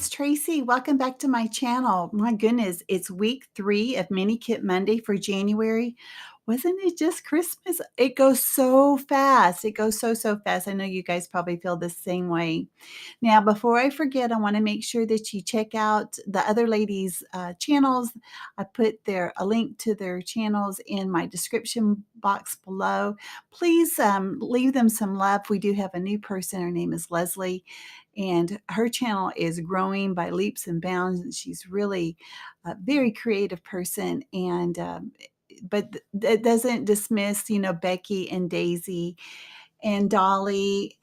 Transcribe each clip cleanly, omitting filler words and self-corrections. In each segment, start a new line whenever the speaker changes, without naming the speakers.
it's Tracy. Welcome back to my channel. My goodness, it's week 3 of Mini Kit Monday for January. Wasn't it just Christmas? It goes so fast. It goes so fast. I know you guys probably feel the same way. Now, before I forget, I want to make sure that you check out the other ladies' channels. I put a link to their channels in my description box below. Please leave them some love. We do have a new person. Her name is Leslie, and her channel is growing by leaps and bounds. She's really a very creative person, and but that doesn't dismiss, Becky and Daisy and Dolly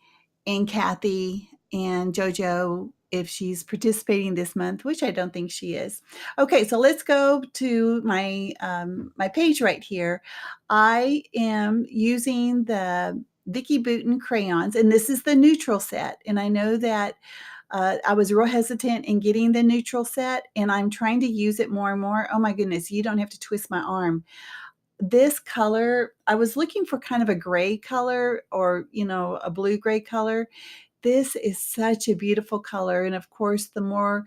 and Kathy and JoJo if she's participating this month, which I don't think she is. Okay, so let's go to my page right here. I am using the Vicki Boutin crayons, and this is the neutral set. And I know that I was real hesitant in getting the neutral set, and I'm trying to use it more and more. Oh my goodness, you don't have to twist my arm. This color, I was looking for kind of a gray color or, a blue gray color. This is such a beautiful color. And of course, the more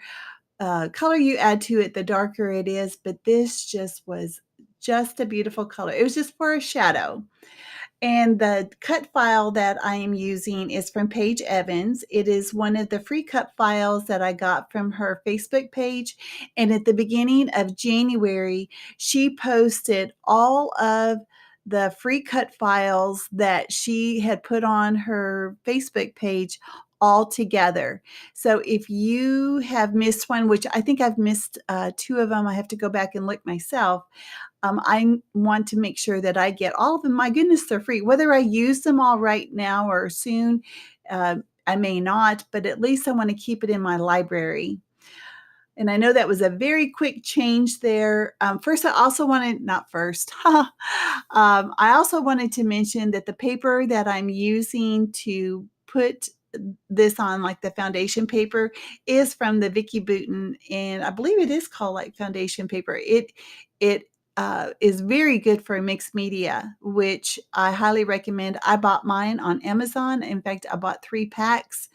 color you add to it, the darker it is. But this just was just a beautiful color. It was just for a shadow. And the cut file that I am using is from Paige Evans. It is one of the free cut files that I got from her Facebook page. And at the beginning of January, she posted all of the free cut files that she had put on her Facebook page all together. So if you have missed one, which I think I've missed 2 of them, I have to go back and look myself. I want to make sure that I get all of them. My goodness, they're free. Whether I use them all right now or soon, I may not, but at least I want to keep it in my library. And I know that was a very quick change there. First, I also wanted, not first, I also wanted to mention that the paper that I'm using to put this on, like the foundation paper, is from the Vicki Boutin, and I believe it is called like foundation paper. It is very good for mixed media, which I highly recommend. I bought mine on Amazon. In fact, I bought 3 packs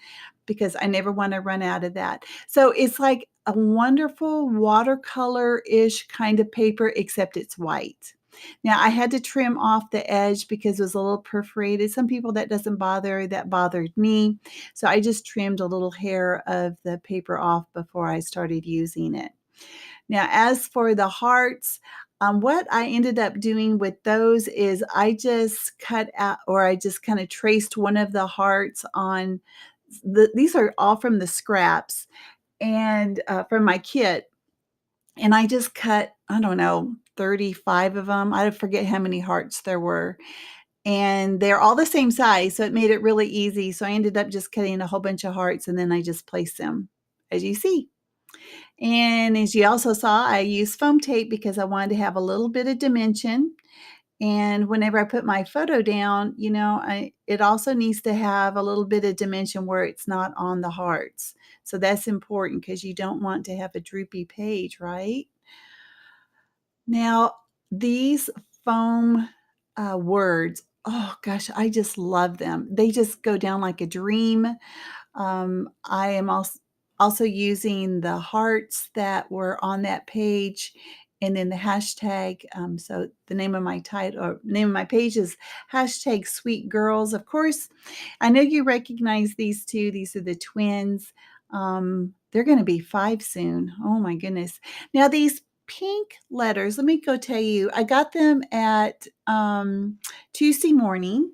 because I never want to run out of that. So it's like a wonderful watercolor-ish kind of paper, except it's white. Now, I had to trim off the edge because it was a little perforated. Some people that doesn't bother, that bothered me. So I just trimmed a little hair of the paper off before I started using it. Now, as for the hearts, what I ended up doing with those is I just cut out, or I just kind of traced one of the hearts on these are all from the scraps and from my kit. And I just cut, I don't know, 35 of them. I forget how many hearts there were. And they're all the same size, so it made it really easy. So I ended up just cutting a whole bunch of hearts, and then I just placed them, as you see. And as you also saw, I used foam tape because I wanted to have a little bit of dimension. And whenever I put my photo down, it also needs to have a little bit of dimension where it's not on the hearts. So that's important because you don't want to have a droopy page, right? Now, these foam words, oh gosh, I just love them. They just go down like a dream. I am also using the hearts that were on that page, and then the hashtag. So the name of my title or name of my page is hashtag Sweet Girls. Of course, I know you recognize these two. These are the twins. They're going to be 5 soon. Oh my goodness. Now these pink letters, let me go tell you, I got them at Tuesday morning.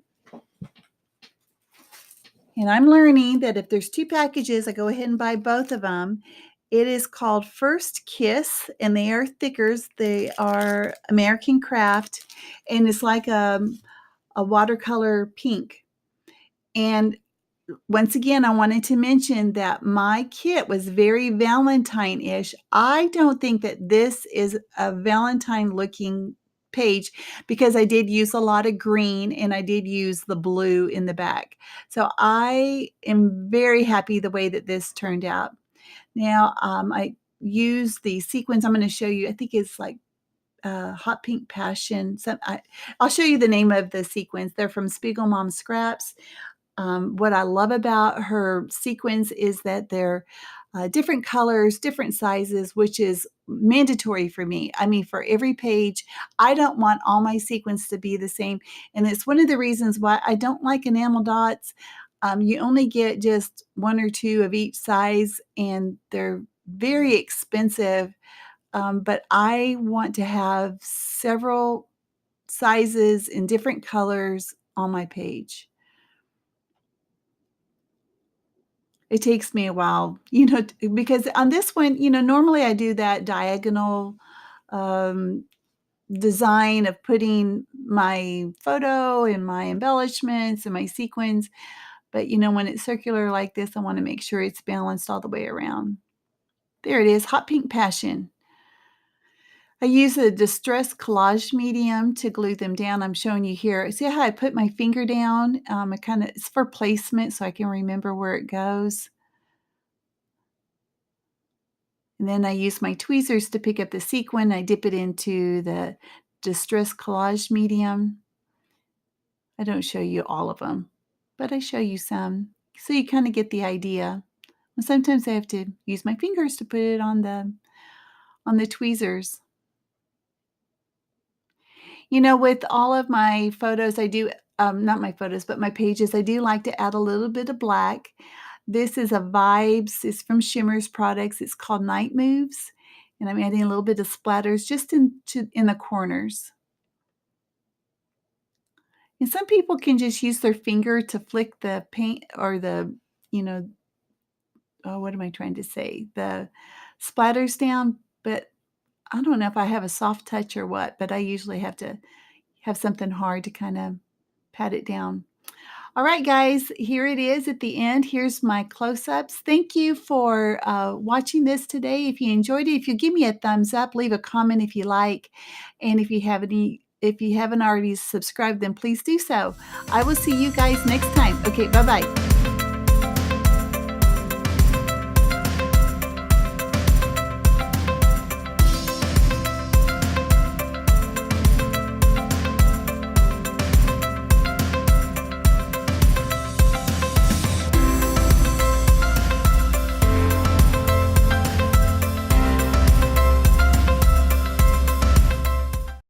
And I'm learning that if there's 2 packages, I go ahead and buy both of them. It is called First Kiss, and they are thickers. They are American Craft, and it's like a watercolor pink. And once again, I wanted to mention that my kit was very Valentine-ish. I don't think that this is a Valentine-looking page because I did use a lot of green and I did use the blue in the back. So I am very happy the way that this turned out. Now, I used the sequins. I'm going to show you. I think it's like Hot Pink Passion. I'll show you the name of the sequins. They're from Spiegel Mom Scraps. What I love about her sequins is that they're different colors, different sizes, which is mandatory for me. I mean, for every page, I don't want all my sequins to be the same. And it's one of the reasons why I don't like enamel dots. You only get just one or two of each size, and they're very expensive. But I want to have several sizes in different colors on my page. It takes me a while, because on this one, normally I do that diagonal um, design of putting my photo and my embellishments and my sequins. But, when it's circular like this, I want to make sure it's balanced all the way around. There it is, Hot Pink Passion. I use a Distress Collage medium to glue them down. I'm showing you here. See how I put my finger down? It's for placement so I can remember where it goes. And then I use my tweezers to pick up the sequin. I dip it into the Distress Collage medium. I don't show you all of them, but I show you some. So you kind of get the idea. And sometimes I have to use my fingers to put it on the tweezers. With all of my photos, I do, not my photos, but my pages, I do like to add a little bit of black. This is a Vibes. It's from Shimmer's Products. It's called Night Moves. And I'm adding a little bit of splatters just in the corners. And some people can just use their finger to flick the paint or what am I trying to say? The splatters down, but I don't know if I have a soft touch or what, but I usually have to have something hard to kind of pat it down. All right, guys, here it is at the end. Here's my close-ups. Thank you for watching this today. If you enjoyed it, if you give me a thumbs up, leave a comment if you like, and if you haven't already subscribed, then please do so. I will see you guys next time. Okay, bye-bye.